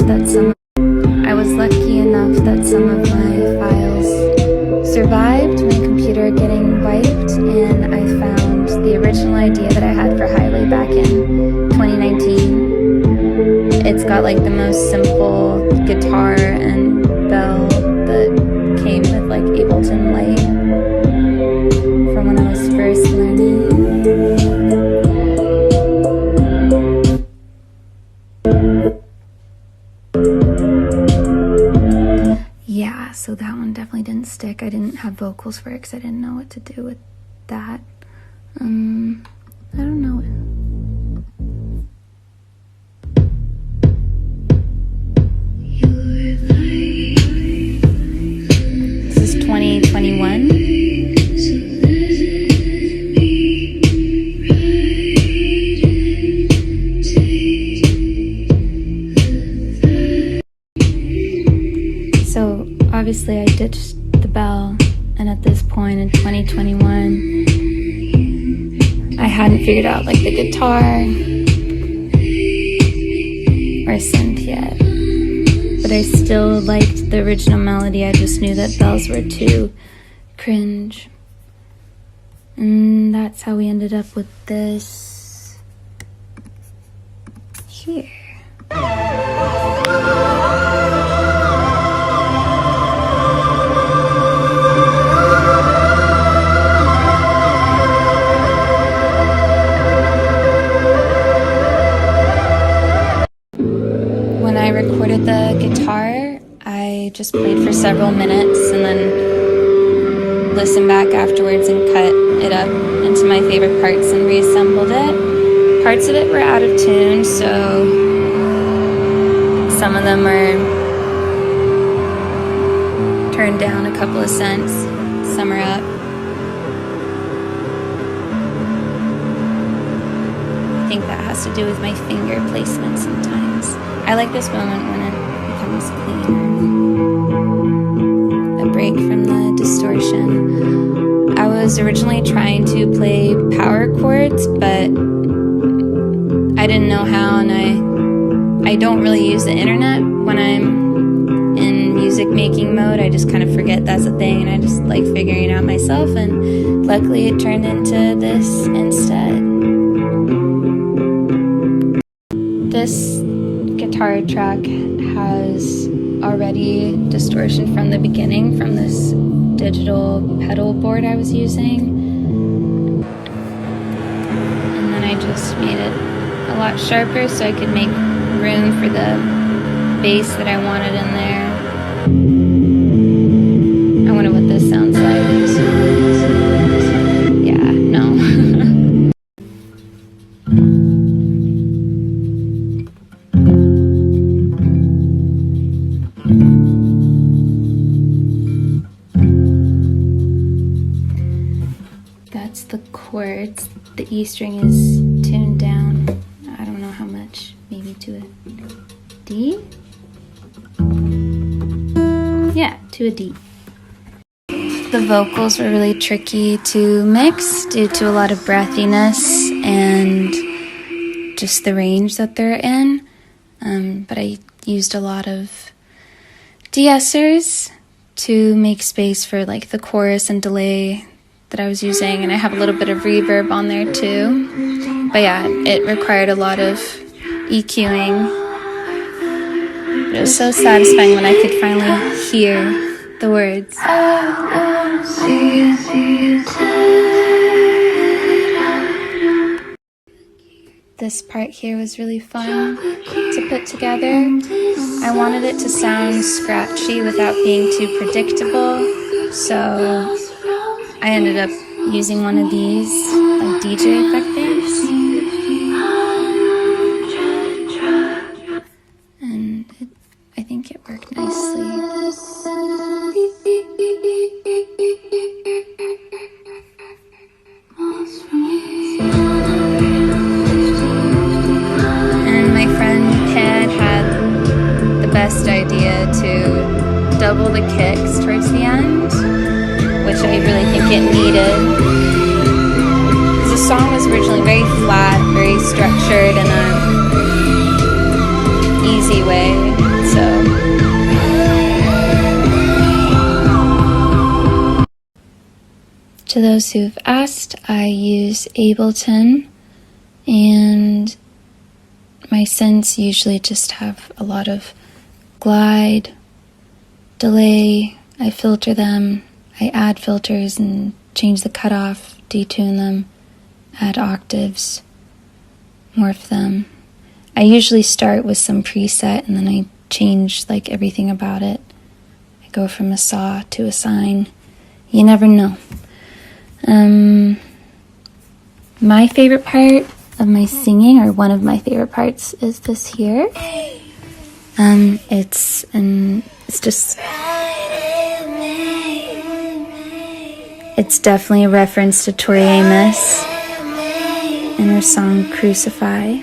I was lucky enough that some of my files survived my computer getting wiped, and I found the original idea that I had for Highway back in 2019. It's got like the most simple guitar and bell that came with like Ableton Light from when I was first learning. Yeah, so that one definitely didn't stick. I didn't have vocals for it because I didn't know what to do with that. I don't know. This is 2021. So obviously I ditched the bell, and at this point in 2021 I hadn't figured out like the guitar or synth yet, but I still liked the original melody. I just knew that bells were too cringe, and that's how we ended up with this here. When I recorded the guitar, I just played for several minutes and then listened back afterwards and cut it up into my favorite parts and reassembled it. Parts of it were out of tune, so some of them are turned down a couple of cents, some are up. I think that has to do with my finger placement sometimes. I like this moment when it becomes cleaner. A break from the distortion. I was originally trying to play power chords, but I didn't know how, and I don't really use the internet when I'm in music making mode. I just kind of forget that's a thing, and I just like figuring it out myself, and luckily it turned into this instead. This guitar track has already distortion from the beginning from this digital pedal board I was using, and then I just made it a lot sharper so I could make room for the bass that I wanted in there. I wonder what this sounds like. Yeah, no. That's the chords. The E string is tuned down. I don't know how much, maybe to a D? Yeah, to a D. The vocals were really tricky to mix due to a lot of breathiness and just the range that they're in. But I used a lot of de-essers to make space for like the chorus and delay that I was using, and I have a little bit of reverb on there too. But yeah, it required a lot of EQing. But it was so satisfying when I could finally hear the words. This part here was really fun to put together. I wanted it to sound scratchy without being too predictable, so I ended up using one of these like DJ effect things, and I think it worked nicely. And my friend Ted had the best idea to double the kicks towards the end, which I really think it needed, because the song was originally very flat, very structured in an easy way. to those who've asked, I use Ableton, and my synths usually just have a lot of glide, delay. I filter them, I add filters and change the cutoff, detune them, add octaves, morph them. I usually start with some preset and then I change like everything about it. I go from a saw to a sine. You never know. My favorite part of my singing, or one of my favorite parts, is this here. It's definitely a reference to Tori Amos and her song Crucify.